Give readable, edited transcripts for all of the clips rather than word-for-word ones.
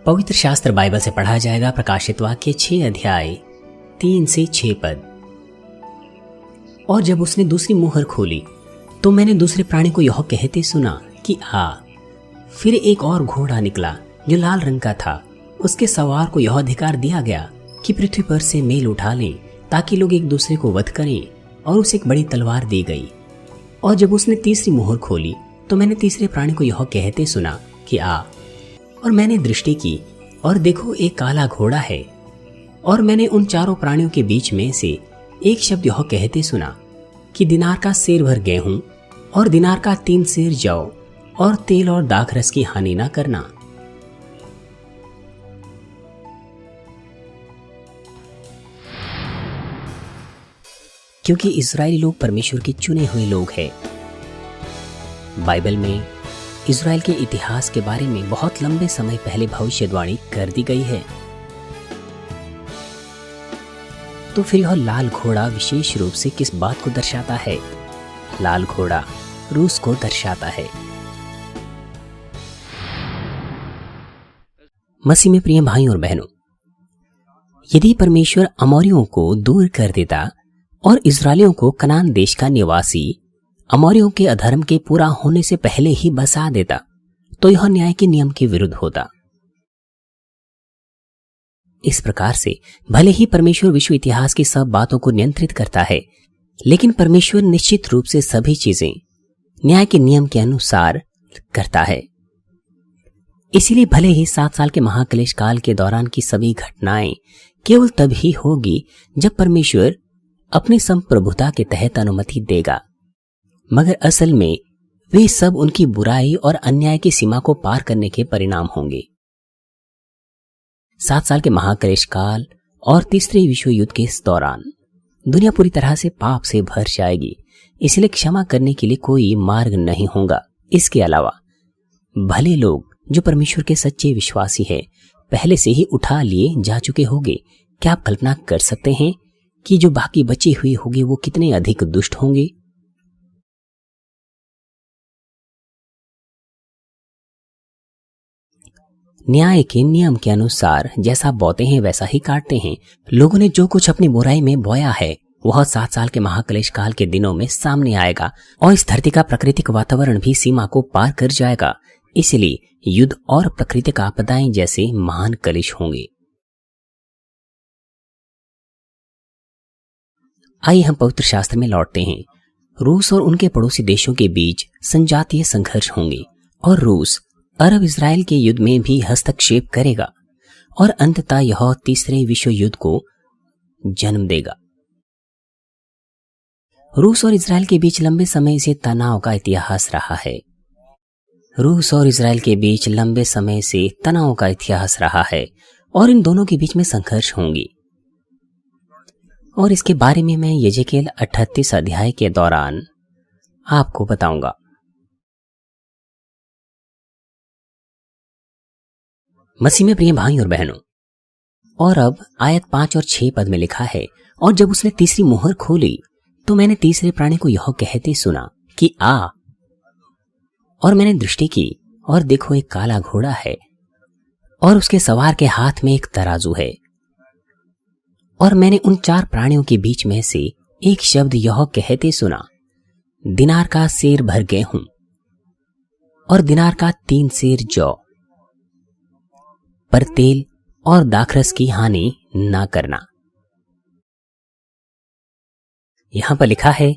पवित्र शास्त्र बाइबल से पढ़ा जाएगा। प्रकाशित वाक्य 6 अध्याय 3 से 6 पद। और जब उसने दूसरी मुहर खोली तो मैंने दूसरे प्राणी को यह कहते सुना कि आ। फिर एक और घोड़ा निकला जो लाल रंग का था। उसके सवार को यह अधिकार दिया गया कि पृथ्वी पर से मेल उठा लें ताकि लोग एक दूसरे को वध करें, और उसे एक बड़ी तलवार दी गई। और जब उसने तीसरी मुहर खोली तो मैंने तीसरे प्राणी को यह कहते सुना कि आ। और मैंने दृष्टि की और देखो एक काला घोड़ा है। और मैंने उन चारों प्राणियों के बीच में से एक शब्द यह कहते सुना कि दिनार का सेर भर गेहूं और दिनार का 3 सेर जौ और तेल और दाखरस की हानि ना करना। क्योंकि इस्राएली लोग परमेश्वर के चुने हुए लोग हैं। बाइबल में इस्राएल के इतिहास के बारे में बहुत लंबे समय पहले भविष्यवाणी कर दी गई है। तो फिर यह लाल घोड़ा विशेष रूप से किस बात को दर्शाता है? लाल घोड़ा रूस को दर्शाता है। मसीह में प्रिय भाइयों और बहनों, यदि परमेश्वर अमोरियों को दूर कर देता और इस्राएलियों को कनान देश का निवासी अमोरियों के अधर्म के पूरा होने से पहले ही बसा देता, तो यह न्याय के नियम के विरुद्ध होता। इस प्रकार से भले ही परमेश्वर विश्व इतिहास की सब बातों को नियंत्रित करता है, लेकिन परमेश्वर निश्चित रूप से सभी चीजें न्याय के नियम के अनुसार करता है। इसीलिए भले ही 7 साल के महाक्लेश काल के दौरान की सभी घटनाएं केवल तभी होगी जब परमेश्वर अपनी संप्रभुता के तहत अनुमति देगा, मगर असल में वे सब उनकी बुराई और अन्याय की सीमा को पार करने के परिणाम होंगे। 7 साल के महाक्लेश काल और तीसरे विश्व युद्ध के इस दौरान दुनिया पूरी तरह से पाप से भर जाएगी, इसलिए क्षमा करने के लिए कोई मार्ग नहीं होगा। इसके अलावा भले लोग जो परमेश्वर के सच्चे विश्वासी हैं पहले से ही उठा लिए जा चुके होंगे। क्या आप कल्पना कर सकते हैं कि जो बाकी बचे हुए होंगे वो कितने अधिक दुष्ट होंगे? न्याय के नियम के अनुसार जैसा बोते हैं वैसा ही काटते हैं। लोगों ने जो कुछ अपनी बुराई में बोया है वह 7 साल के महाक्लेश काल के दिनों में सामने आएगा, और इस धरती का प्राकृतिक वातावरण भी सीमा को पार कर जाएगा। इसलिए युद्ध और प्राकृतिक आपदाएं जैसे महान कलेश होंगे। आइए हम पवित्र शास्त्र में लौटते हैं। रूस और उनके पड़ोसी देशों के बीच संजातीय संघर्ष होंगे, और रूस अरब इजराइल के युद्ध में भी हस्तक्षेप करेगा, और अंततः यह तीसरे विश्व युद्ध को जन्म देगा। रूस और इजराइल के बीच लंबे समय से तनाव का इतिहास रहा है। रूस और इजराइल के बीच लंबे समय से तनाव का इतिहास रहा है, और इन दोनों के बीच में संघर्ष होंगी। और इसके बारे में मैं यजेकिएल 38 अध्याय के दौरान आपको बताऊंगा। मसीह में प्रिय भाई और बहनों, और अब आयत 5 और 6 पद में लिखा है, और जब उसने तीसरी मुहर खोली तो मैंने तीसरे प्राणी को यह कहते सुना कि आ। और मैंने दृष्टि की और देखो एक काला घोड़ा है, और उसके सवार के हाथ में एक तराजू है। और मैंने उन 4 प्राणियों के बीच में से एक शब्द यह कहते सुना, दिनार का सेर भर गेहूं और दिनार का 3 सेर जौ, पर तेल और दाखरस की हानि ना करना। यहां पर लिखा है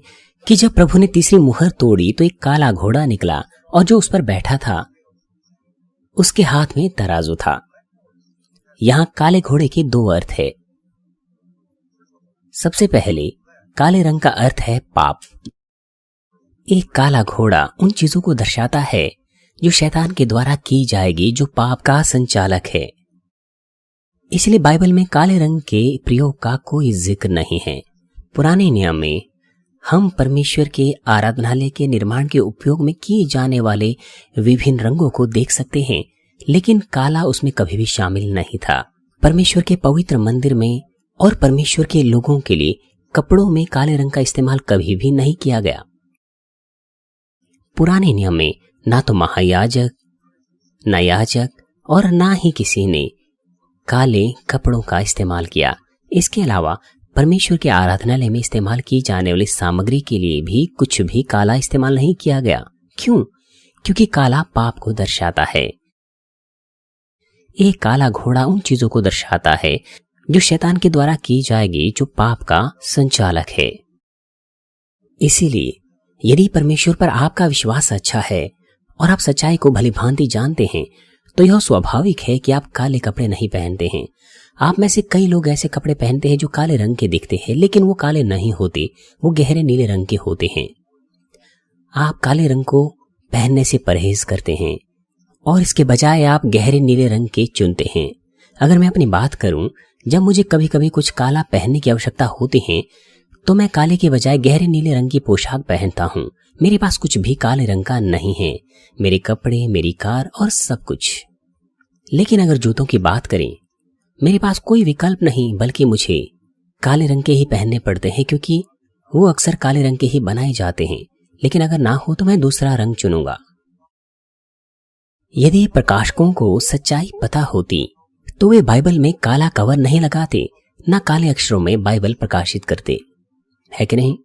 कि जब प्रभु ने तीसरी मुहर तोड़ी तो एक काला घोड़ा निकला, और जो उस पर बैठा था उसके हाथ में तराजू था। यहां काले घोड़े के 2 अर्थ है। सबसे पहले काले रंग का अर्थ है पाप। एक काला घोड़ा उन चीजों को दर्शाता है जो शैतान के द्वारा की जाएगी, जो पाप का संचालक है। इसलिए बाइबल में काले रंग के प्रयोग का कोई जिक्र नहीं है। पुराने नियम में हम परमेश्वर के आराधनालय के निर्माण के उपयोग में किए जाने वाले विभिन्न रंगों को देख सकते हैं, लेकिन काला उसमें कभी भी शामिल नहीं था। परमेश्वर के पवित्र मंदिर में और परमेश्वर के लोगों के लिए कपड़ों में काले रंग का इस्तेमाल कभी भी नहीं किया गया। पुराने नियम में ना तो महायाजक, न याजक और ना ही किसी ने काले कपड़ों का इस्तेमाल किया। इसके अलावा परमेश्वर के आराधनालय में इस्तेमाल की जाने वाली सामग्री के लिए भी कुछ भी काला इस्तेमाल नहीं किया गया। क्यों? क्योंकि काला पाप को दर्शाता है। एक काला घोड़ा उन चीजों को दर्शाता है जो शैतान के द्वारा की जाएगी, जो पाप का संचालक है। इसीलिए यदि परमेश्वर पर आपका विश्वास अच्छा है और आप सच्चाई को भली भांति जानते हैं, तो यह स्वाभाविक है कि आप काले कपड़े नहीं पहनते हैं। आप में से कई लोग ऐसे कपड़े पहनते हैं जो काले रंग के दिखते हैं, लेकिन वो काले नहीं होते, वो गहरे नीले रंग के होते हैं। आप काले रंग को पहनने से परहेज करते हैं और इसके बजाय आप गहरे नीले रंग के चुनते हैं। अगर मैं अपनी बात करूं, जब मुझे कभी कभी कुछ काला पहनने की आवश्यकता होती है, तो मैं काले के बजाय गहरे नीले रंग की पोशाक पहनता हूं। मेरे पास कुछ भी काले रंग का नहीं है, मेरे कपड़े, मेरी कार और सब कुछ। लेकिन अगर जूतों की बात करें, मेरे पास कोई विकल्प नहीं, बल्कि मुझे काले रंग के ही पहनने पड़ते हैं, क्योंकि वो अक्सर काले रंग के ही बनाए जाते हैं। लेकिन अगर ना हो तो मैं दूसरा रंग चुनूंगा। यदि प्रकाशकों को सच्चाई पता होती तो वे बाइबल में काला कवर नहीं लगाते, ना काले अक्षरों में बाइबल प्रकाशित करते, है कि नहीं?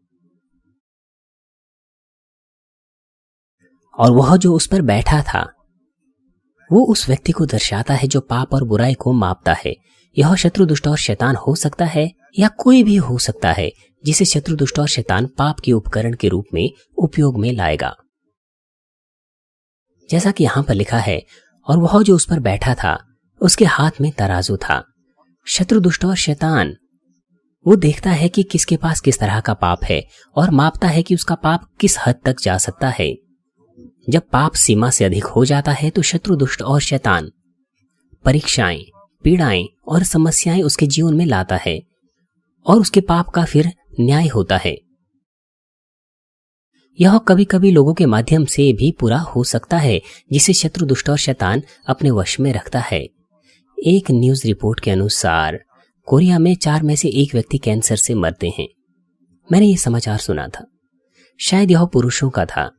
और वह जो उस पर बैठा था, वो उस व्यक्ति को दर्शाता है जो पाप और बुराई को मापता है। यह शत्रु, दुष्ट और शैतान हो सकता है, या कोई भी हो सकता है जिसे शत्रु, दुष्ट और शैतान पाप के उपकरण के रूप में उपयोग में लाएगा। जैसा कि यहां पर लिखा है, और वह जो उस पर बैठा था उसके हाथ में तराजू था। शत्रु, दुष्ट और शैतान वो देखता है कि किसके पास किस तरह का पाप है और मापता है कि उसका पाप किस हद तक जा सकता है। जब पाप सीमा से अधिक हो जाता है तो शत्रु, दुष्ट और शैतान परीक्षाएं, पीड़ाएं और समस्याएं उसके जीवन में लाता है और उसके पाप का फिर न्याय होता है। यह कभी कभी लोगों के माध्यम से भी पूरा हो सकता है, जिसे शत्रु, दुष्ट और शैतान अपने वश में रखता है। एक न्यूज रिपोर्ट के अनुसार कोरिया में 4 में से 1 व्यक्ति कैंसर से मरते हैं। मैंने ये समाचार सुना था, शायद यह पुरुषों का था।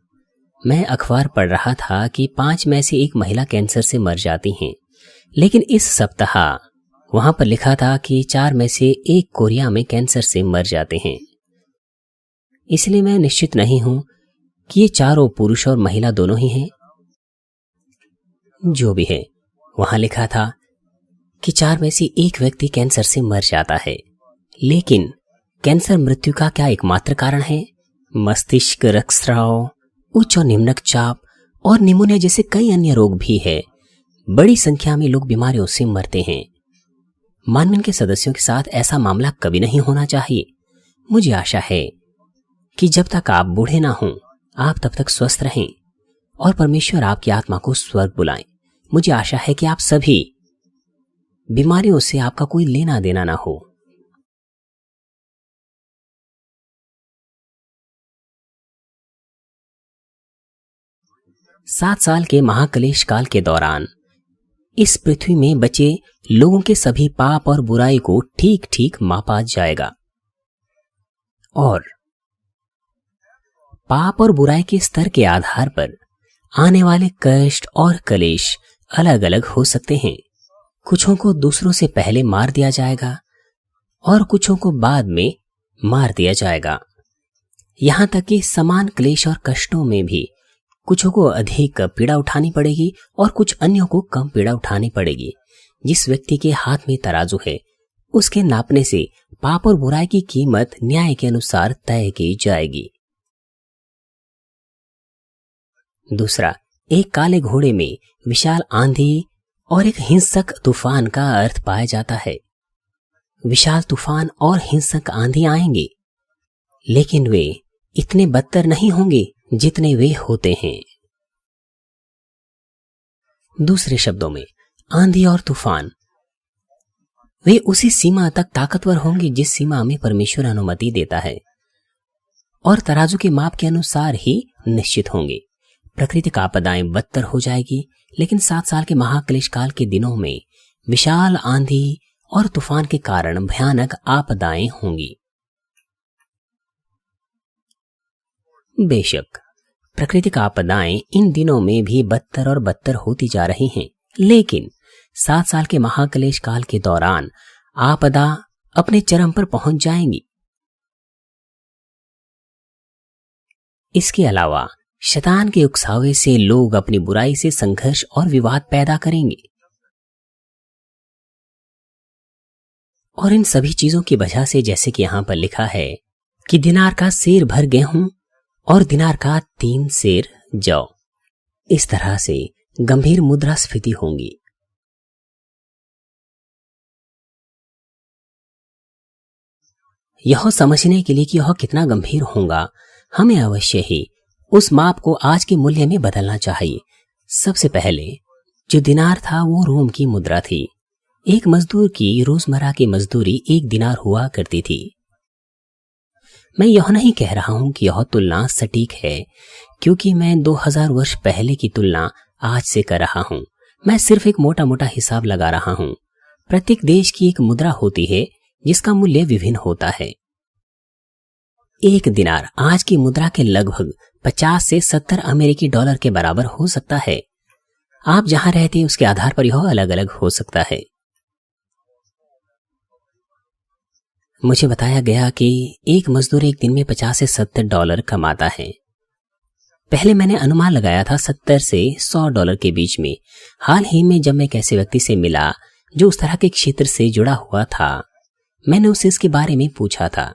मैं अखबार पढ़ रहा था कि 5 में से 1 महिला कैंसर से मर जाती हैं, लेकिन इस सप्ताह वहां पर लिखा था कि 4 में से 1 कोरिया में कैंसर से मर जाते हैं। इसलिए मैं निश्चित नहीं हूं कि ये चारों पुरुष और महिला दोनों ही हैं। जो भी है, वहां लिखा था कि 4 में से 1 व्यक्ति कैंसर से मर जाता है। लेकिन कैंसर मृत्यु का क्या एकमात्र कारण है? मस्तिष्क रक्तस्राव, उच्च और निम्न रक्तचाप और निमोनिया जैसे कई अन्य रोग भी है। बड़ी संख्या में लोग बीमारियों से मरते हैं। मानवीय के सदस्यों के साथ ऐसा मामला कभी नहीं होना चाहिए। मुझे आशा है कि जब तक आप बूढ़े ना हों, आप तब तक स्वस्थ रहें और परमेश्वर आपकी आत्मा को स्वर्ग बुलाएं। मुझे आशा है कि आप सभी बीमारियों से आपका कोई लेना देना ना हो। सात साल के महाक्लेश काल के दौरान इस पृथ्वी में बचे लोगों के सभी पाप और बुराई को ठीक ठीक मापा जाएगा, और पाप और बुराई के स्तर के आधार पर आने वाले कष्ट और कलेश अलग अलग हो सकते हैं। कुछों को दूसरों से पहले मार दिया जाएगा और कुछों को बाद में मार दिया जाएगा। यहां तक कि समान क्लेश और कष्टों में भी कुछों को अधिक पीड़ा उठानी पड़ेगी और कुछ अन्यों को कम पीड़ा उठानी पड़ेगी। जिस व्यक्ति के हाथ में तराजू है, उसके नापने से पाप और बुराई की कीमत न्याय के अनुसार तय की जाएगी। दूसरा, एक काले घोड़े में विशाल आंधी और एक हिंसक तूफान का अर्थ पाया जाता है। विशाल तूफान और हिंसक आंधी आएंगे, लेकिन वे इतने बदतर नहीं होंगे जितने वे होते हैं। दूसरे शब्दों में, आंधी और तूफान वे उसी सीमा तक ताकतवर होंगे जिस सीमा में परमेश्वर अनुमति देता है, और तराजू के माप के अनुसार ही निश्चित होंगे। प्राकृतिक आपदाएं बदतर हो जाएगी, लेकिन 7 साल के महाक्लेश काल के दिनों में विशाल आंधी और तूफान के कारण भयानक आपदाएं होंगी। बेशक प्राकृतिक आपदाएं इन दिनों में भी बदतर और बदतर होती जा रही हैं, लेकिन 7 साल के महाक्लेश काल के दौरान आपदा अपने चरम पर पहुंच जाएंगी। इसके अलावा शैतान के उकसावे से लोग अपनी बुराई से संघर्ष और विवाद पैदा करेंगे, और इन सभी चीजों की वजह से, जैसे कि यहां पर लिखा है कि दिनार का सेर भर गेहूं और दिनार का 3 सेर जौ, इस तरह से गंभीर मुद्रास्फीति होंगी। यह समझने के लिए कि यह कितना गंभीर होगा, हमें अवश्य ही उस माप को आज के मूल्य में बदलना चाहिए। सबसे पहले जो दिनार था वो रोम की मुद्रा थी। एक मजदूर की रोजमर्रा की मजदूरी 1 दिनार हुआ करती थी। मैं यह नहीं कह रहा हूं कि यह तुलना सटीक है, क्योंकि मैं 2000 वर्ष पहले की तुलना आज से कर रहा हूं। मैं सिर्फ एक मोटा मोटा हिसाब लगा रहा हूं। प्रत्येक देश की एक मुद्रा होती है जिसका मूल्य विभिन्न होता है। 1 दिनार आज की मुद्रा के लगभग 50 से 70 अमेरिकी डॉलर के बराबर हो सकता है। आप जहां रहते हैं उसके आधार पर यह अलग अलग हो सकता है। मुझे बताया गया कि एक मजदूर एक दिन में 50 से 70 डॉलर कमाता है। पहले मैंने अनुमान लगाया था 70 से 100 डॉलर के बीच में। हाल ही में जब मैं एक ऐसे व्यक्ति से मिला जो उस तरह के क्षेत्र से जुड़ा हुआ था, मैंने उससे इसके बारे में पूछा था।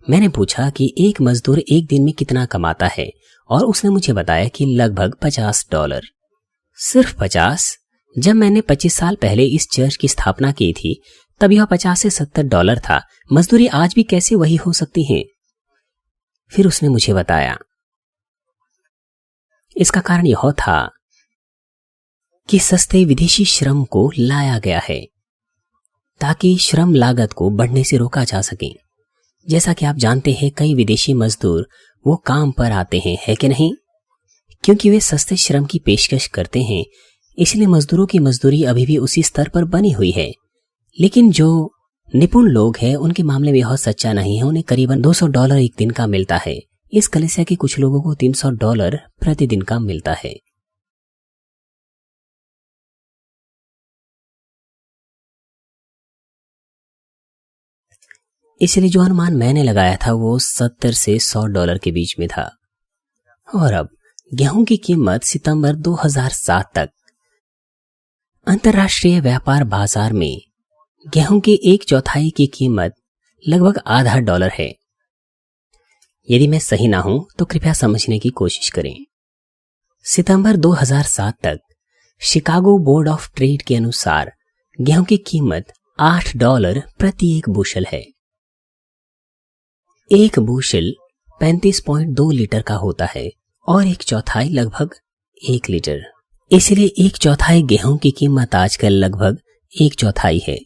मैंने पूछा कि एक मजदूर एक दिन में कितना कमाता है, और उसने मुझे बताया कि लगभग 50 डॉलर। सिर्फ 50? जब मैंने 25 साल पहले इस चर्च की स्थापना की थी तब यह 50 से 70 डॉलर था। मजदूरी आज भी कैसे वही हो सकती है? फिर उसने मुझे बताया इसका कारण यह था कि सस्ते विदेशी श्रम को लाया गया है ताकि श्रम लागत को बढ़ने से रोका जा सके। जैसा कि आप जानते हैं, कई विदेशी मजदूर वो काम पर आते हैं, है कि नहीं? क्योंकि वे सस्ते श्रम की पेशकश करते हैं, इसलिए मजदूरों की मजदूरी अभी भी उसी स्तर पर बनी हुई है। लेकिन जो निपुण लोग हैं उनके मामले में यह सच्चा नहीं है। उन्हें करीबन 200 डॉलर एक दिन का मिलता है। इस कलीसिया के कुछ लोगों को 300 डॉलर प्रतिदिन का मिलता है। इसलिए जो अनुमान मैंने लगाया था वो 70 से 100 डॉलर के बीच में था। और अब गेहूं की कीमत सितंबर 2007 तक अंतर्राष्ट्रीय व्यापार बाजार में गेहूं के 1/4 की कीमत लगभग आधा डॉलर है। यदि मैं सही ना हूं तो कृपया समझने की कोशिश करें। सितंबर 2007 तक शिकागो बोर्ड ऑफ ट्रेड के अनुसार गेहूं की कीमत 8 डॉलर प्रति एक बुशल है। एक बुशल 35.2 लीटर का होता है और 1/4 लगभग 1 लीटर। इसलिए 1/4 गेहूं की कीमत आजकल लगभग 1/4 है।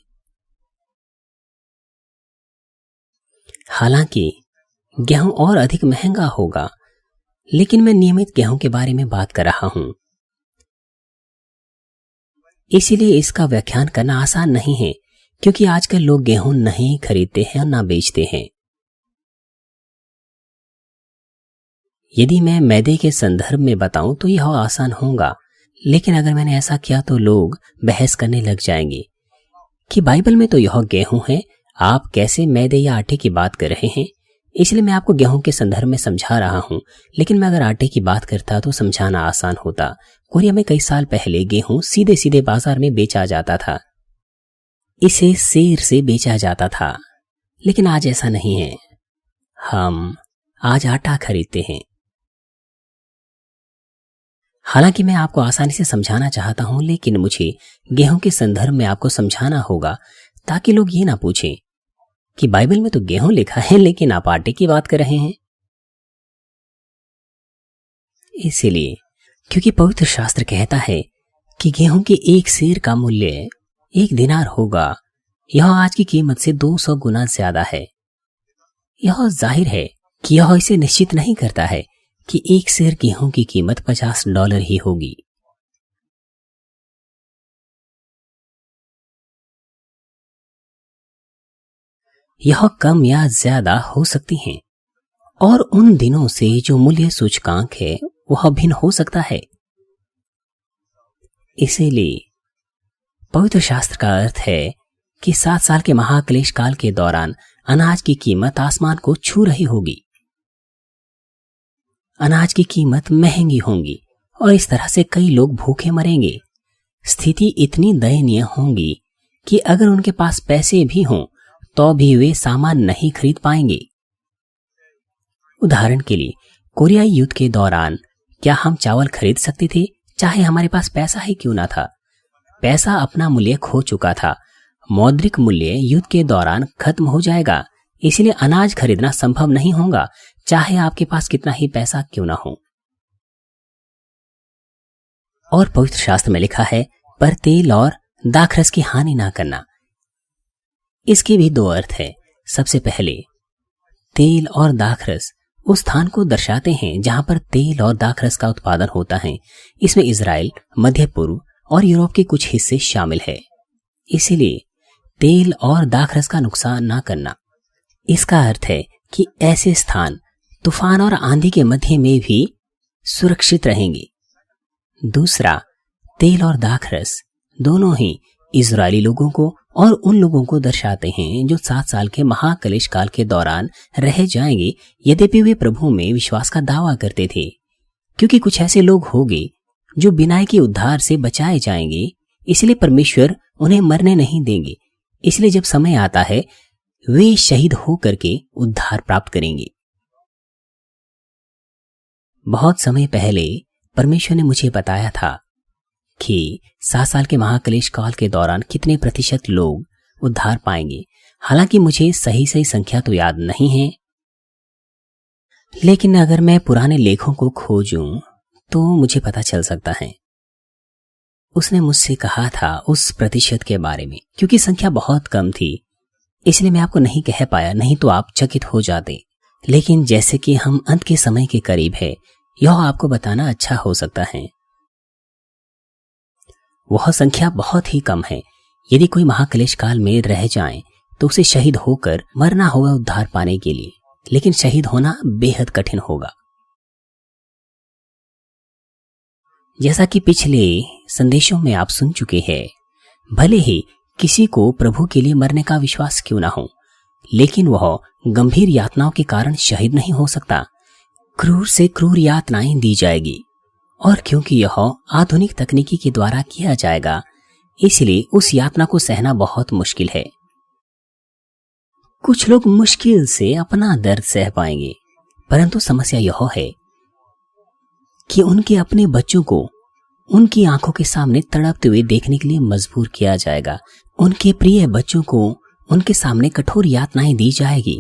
हालांकि गेहूं और अधिक महंगा होगा, लेकिन मैं नियमित गेहूं के बारे में बात कर रहा हूं, इसीलिए इसका व्याख्यान करना आसान नहीं है, क्योंकि आजकल लोग गेहूं नहीं खरीदते हैं और ना बेचते हैं। यदि मैं मैदे के संदर्भ में बताऊं तो यह आसान होगा, लेकिन अगर मैंने ऐसा किया तो लोग बहस करने लग जाएंगे कि बाइबल में तो यह गेहूं है, आप कैसे मैदे या आटे की बात कर रहे हैं। इसलिए मैं आपको गेहूं के संदर्भ में समझा रहा हूं, लेकिन मैं अगर आटे की बात करता तो समझाना आसान होता। कोरिया में कई साल पहले गेहूं सीधे सीधे बाजार में बेचा जाता था। इसे सेर से बेचा जाता था, लेकिन आज ऐसा नहीं है। हम आज आटा खरीदते हैं। हालांकि मैं आपको आसानी से समझाना चाहता हूं, लेकिन मुझे गेहूं के संदर्भ में आपको समझाना होगा ताकि लोग ये ना पूछें कि बाइबल में तो गेहूं लिखा है लेकिन आप आटे की बात कर रहे हैं। इसलिए क्योंकि पवित्र शास्त्र कहता है कि गेहूं के एक सेर का मूल्य 1 दिनार होगा, यह आज की कीमत से 200 गुना ज्यादा है। यह जाहिर है कि यह इसे निश्चित नहीं करता है कि एक सेर गेहूं की कीमत 50 डॉलर ही होगी। यह कम या ज्यादा हो सकती हैं, और उन दिनों से जो मूल्य सूचकांक है वह भिन्न हो सकता है। इसीलिए पवित्र शास्त्र का अर्थ है कि 7 साल के महाक्लेश काल के दौरान अनाज की कीमत आसमान को छू रही होगी। अनाज की कीमत महंगी होंगी और इस तरह से कई लोग भूखे मरेंगे। स्थिति इतनी दयनीय होगी कि अगर उनके पास पैसे भी हों तो भी वे सामान नहीं खरीद पाएंगे। उदाहरण के लिए कोरियाई युद्ध के दौरान क्या हम चावल खरीद सकते थे, चाहे हमारे पास पैसा ही क्यों ना था? पैसा अपना मूल्य खो चुका था। मौद्रिक मूल्य युद्ध के दौरान खत्म हो जाएगा, इसलिए अनाज खरीदना संभव नहीं होगा, चाहे आपके पास कितना ही पैसा क्यों ना हो। और पवित्र शास्त्र में लिखा है, पर तेल और दाखरस की हानि ना करना। इसके भी 2 अर्थ है। सबसे पहले तेल और दाखरस उस स्थान को दर्शाते हैं जहां पर तेल और दाखरस का उत्पादन होता है। इसमें इजराइल, मध्य पूर्व और यूरोप के कुछ हिस्से शामिल है। इसीलिए तेल और दाखरस का नुकसान ना करना। इसका अर्थ है कि ऐसे स्थान तूफान और आंधी के मध्य में भी सुरक्षित रहेंगे। दूसरा, तेल और दाखरस दोनों ही इजरायली लोगों को और उन लोगों को दर्शाते हैं जो 7 साल के महाक्लेश काल के दौरान रह जाएंगे, यद्यपि वे प्रभु में विश्वास का दावा करते थे। क्योंकि कुछ ऐसे लोग होंगे जो बिना के उद्धार से बचाए जाएंगे, इसलिए परमेश्वर उन्हें मरने नहीं देंगे। इसलिए जब समय आता है वे शहीद होकर के उद्धार प्राप्त करेंगे। बहुत समय पहले परमेश्वर ने मुझे बताया था कि 7 साल के महाक्लेश काल के दौरान कितने प्रतिशत लोग उद्धार पाएंगे। हालांकि मुझे सही संख्या तो याद नहीं है, लेकिन अगर मैं पुराने लेखों को खोजूं तो मुझे पता चल सकता है। उसने मुझसे कहा था उस प्रतिशत के बारे में, क्योंकि संख्या बहुत कम थी इसलिए मैं आपको नहीं कह पाया, नहीं तो आप चकित हो जाते। लेकिन जैसे कि हम अंत के समय के करीब है, यह आपको बताना अच्छा हो सकता है। वह संख्या बहुत ही कम है। यदि कोई महाक्लेश काल में रह जाए तो उसे शहीद होकर मरना होगा उद्धार पाने के लिए, लेकिन शहीद होना बेहद कठिन होगा। जैसा कि पिछले संदेशों में आप सुन चुके हैं, भले ही किसी को प्रभु के लिए मरने का विश्वास क्यों ना हो, लेकिन वह गंभीर यातनाओं के कारण शहीद नहीं हो सकता। क्रूर से क्रूर यातनाएं दी जाएगी, और क्योंकि यह आधुनिक तकनीकी के द्वारा किया जाएगा, इसलिए उस यातना को सहना बहुत मुश्किल है। कुछ लोग मुश्किल से अपना दर्द सह पाएंगे, परंतु समस्या यह है कि उनके अपने बच्चों को उनकी आंखों के सामने तड़पते हुए देखने के लिए मजबूर किया जाएगा। उनके प्रिय बच्चों को उनके सामने कठोर यातनाएं दी जाएगी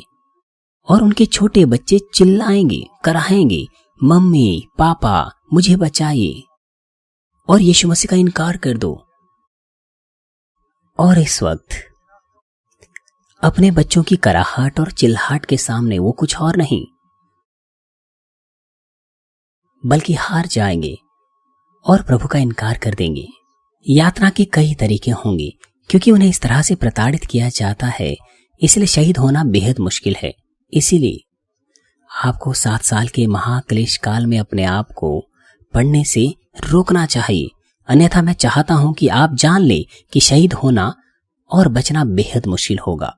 और उनके छोटे बच्चे चिल्लाएंगे, कराहेंगे, मम्मी पापा मुझे बचाइए और यीशु मसीह का इनकार कर दो। और इस वक्त अपने बच्चों की कराहट और चिल्लाहट के सामने वो कुछ और नहीं बल्कि हार जाएंगे और प्रभु का इनकार कर देंगे। यातना के कई तरीके होंगे, क्योंकि उन्हें इस तरह से प्रताड़ित किया जाता है, इसलिए शहीद होना बेहद मुश्किल है। इसीलिए आपको 7 साल के महाक्लेश काल में अपने आप को पढ़ने से रोकना चाहिए, अन्यथा मैं चाहता हूं कि आप जान ले कि शहीद होना और बचना बेहद मुश्किल होगा।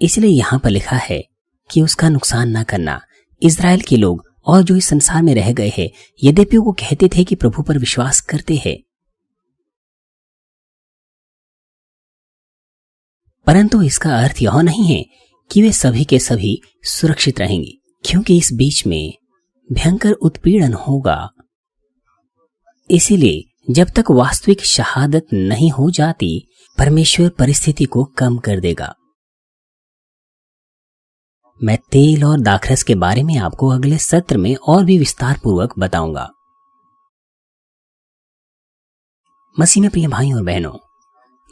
इसलिए यहां पर लिखा है कि उसका नुकसान न करना। इजराइल के लोग और जो इस संसार में रह गए हैं, यद्यपि वो कहते थे कि प्रभु पर विश्वास करते हैं, परंतु इसका अर्थ यह नहीं है कि वे सभी के सभी सुरक्षित रहेंगे, क्योंकि इस बीच में भयंकर उत्पीड़न होगा। इसीलिए जब तक वास्तविक शहादत नहीं हो जाती, परमेश्वर परिस्थिति को कम कर देगा। मैं तेल और दाखरस के बारे में आपको अगले सत्र में और भी विस्तार पूर्वक बताऊंगा। मसीह में प्रिय भाइयों और बहनों,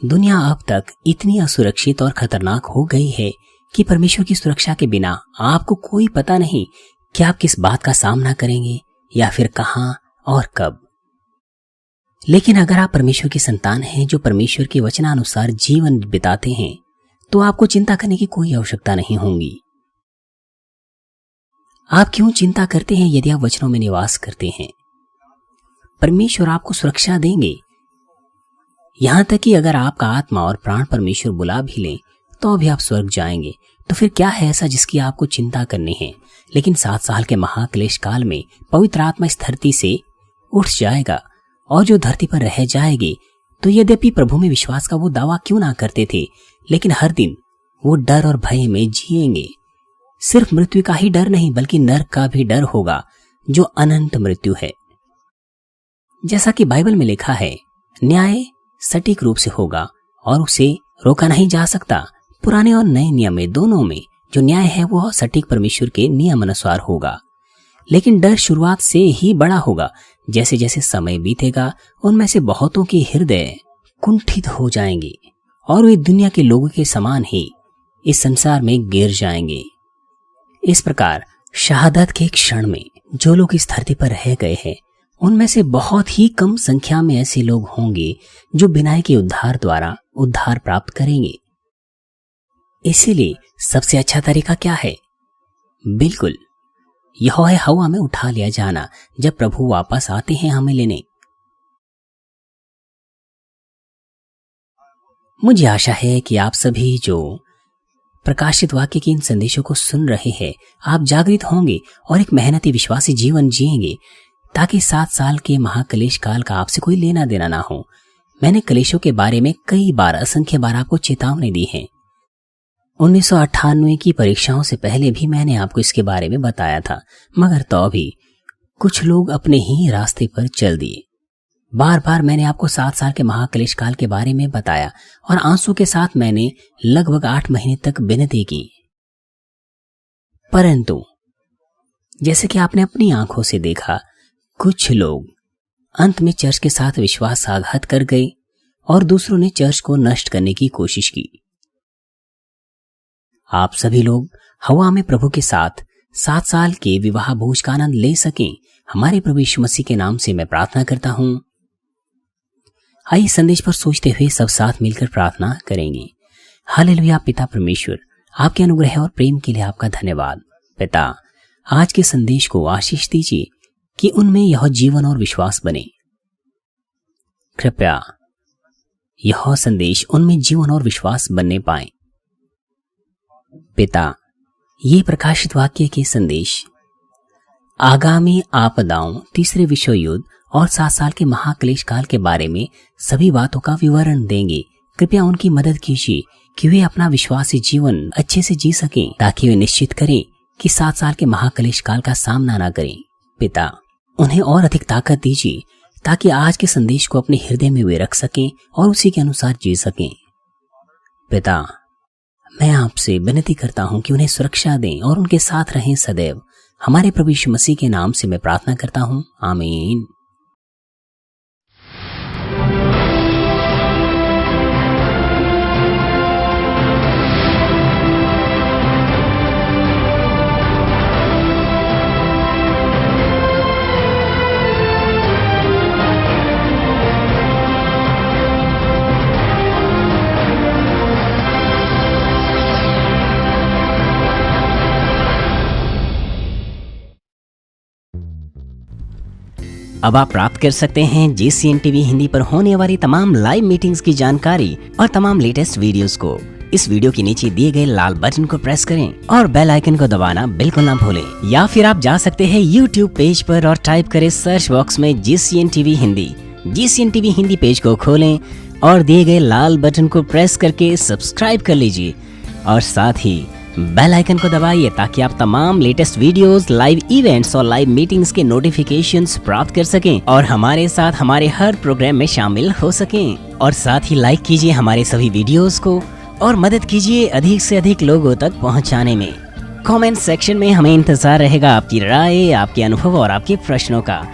दुनिया अब तक इतनी असुरक्षित और खतरनाक हो गई है कि परमेश्वर की सुरक्षा के बिना आपको कोई पता नहीं कि आप किस बात का सामना करेंगे या फिर कहां और कब। लेकिन अगर आप परमेश्वर की संतान हैं जो परमेश्वर के वचनानुसार जीवन बिताते हैं, तो आपको चिंता करने की कोई आवश्यकता नहीं होगी। आप क्यों चिंता करते हैं यदि आप वचनों में निवास करते हैं? परमेश्वर आपको सुरक्षा देंगे। यहां तक कि अगर आपका आत्मा और प्राण परमेश्वर बुला भी लें तो भी आप स्वर्ग जाएंगे। तो फिर क्या है ऐसा जिसकी आपको चिंता करनी है? लेकिन 7 साल के महाक्लेश काल में पवित्र आत्मा इस धरती से उठ जाएगा और जो धरती पर रह जाएगी। तो यद्यपि प्रभु में विश्वास का वो दावा क्यों ना करते थे, लेकिन हर दिन वो डर और भय में जिएंगे। सिर्फ मृत्यु का ही डर नहीं बल्कि नरक का भी डर होगा, जो अनंत मृत्यु है। जैसा कि बाइबल में लिखा है, न्याय सटीक रूप से होगा और उसे रोका नहीं जा सकता। पुराने और नए नियम में दोनों में जो न्याय है वो सटीक परमेश्वर के नियम अनुसार होगा। लेकिन डर शुरुआत से ही बड़ा होगा। जैसे जैसे समय बीतेगा उनमें से बहुतों के हृदय कुंठित हो जाएंगे और वे दुनिया के लोगों के समान ही इस संसार में गिर जाएंगे। इस प्रकार शहादत के क्षण में जो लोग इस धरती पर रह गए हैं उनमें से बहुत ही कम संख्या में ऐसे लोग होंगे जो बिना के उद्धार द्वारा उद्धार प्राप्त करेंगे। इसीलिए सबसे अच्छा तरीका क्या है? बिल्कुल यह है हवा में उठा लिया जाना जब प्रभु वापस आते हैं हमें लेने। मुझे आशा है कि आप सभी जो प्रकाशित वाक्य के इन संदेशों को सुन रहे हैं, आप जागृत होंगे और एक मेहनती विश्वासी जीवन जिएंगे, ताकि 7 साल के महाक्लेश काल का आपसे कोई लेना देना ना हो। मैंने क्लेशों के बारे में कई बार, असंख्य बार आपको चेतावनी दी है। 1998 की परीक्षाओं से पहले भी मैंने आपको इसके बारे में बताया था, मगर तो भी कुछ लोग अपने ही रास्ते पर चल दिए। बार बार मैंने आपको 7 साल के महाक्लेश काल के बारे में बताया और आंसू के साथ मैंने लगभग 8 महीने तक विनती की। परंतु जैसे कि आपने अपनी आंखों से देखा, कुछ लोग अंत में चर्च के साथ विश्वासघात कर गए और दूसरों ने चर्च को नष्ट करने की कोशिश की। आप सभी लोग हवा में प्रभु के साथ 7 साल के विवाह भोज का आनंद ले सकें, हमारे प्रभु यीशु मसीह के नाम से मैं प्रार्थना करता हूं। आइए संदेश पर सोचते हुए सब साथ मिलकर प्रार्थना करेंगे। हालेलुया। पिता परमेश्वर, आपके अनुग्रह और प्रेम के लिए आपका धन्यवाद। पिता, आज के संदेश को आशीष दीजिए कि उनमें यह जीवन और विश्वास बने। कृपया यह संदेश उनमें जीवन और विश्वास बनने पाए। पिता, ये प्रकाशित वाक्य के संदेश आगामी आपदाओं, तीसरे विश्व युद्ध और 7 साल के महाक्लेश काल के बारे में सभी बातों का विवरण देंगे। कृपया उनकी मदद कीजिए कि वे अपना विश्वासी जीवन अच्छे से जी सकें, ताकि वे निश्चित करें कि 7 साल के महाक्लेश काल का सामना न करें। पिता, उन्हें और अधिक ताकत दीजिए ताकि आज के संदेश को अपने हृदय में वे रख सकें और उसी के अनुसार जी सकें। पिता, मैं आपसे विनती करता हूं कि उन्हें सुरक्षा दें और उनके साथ रहें सदैव। हमारे प्रभु यीशु मसीह के नाम से मैं प्रार्थना करता हूं, आमीन। अब आप प्राप्त कर सकते हैं GCN-TV हिंदी पर होने वाली तमाम लाइव मीटिंग्स की जानकारी और तमाम लेटेस्ट वीडियोस को इस वीडियो के नीचे दिए गए लाल बटन को प्रेस करें और बेल आइकन को दबाना बिल्कुल ना भूलें। या फिर आप जा सकते हैं YouTube पेज पर और टाइप करें सर्च बॉक्स में GCN-TV Hindi. GCN-TV Hindi page को खोलें और दिए गए लाल बटन को प्रेस करके सब्सक्राइब कर लीजिए और साथ ही बेल आइकन को दबाइए ताकि आप तमाम लेटेस्ट वीडियोस, लाइव इवेंट्स और लाइव मीटिंग्स के नोटिफिकेशंस प्राप्त कर सकें और हमारे साथ हमारे हर प्रोग्राम में शामिल हो सकें। और साथ ही लाइक कीजिए हमारे सभी वीडियोस को और मदद कीजिए अधिक से अधिक लोगों तक पहुंचाने में। कमेंट सेक्शन में हमें इंतजार रहेगा आपकी राय, आपके अनुभव और आपके प्रश्नों का।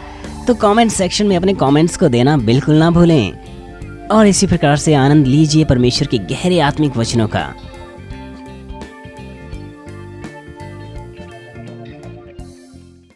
तो कमेंट सेक्शन में अपने कमेंट्स को देना बिल्कुल ना भूलें और इसी प्रकार से आनंद लीजिए परमेश्वर के गहरे आत्मिक वचनों का।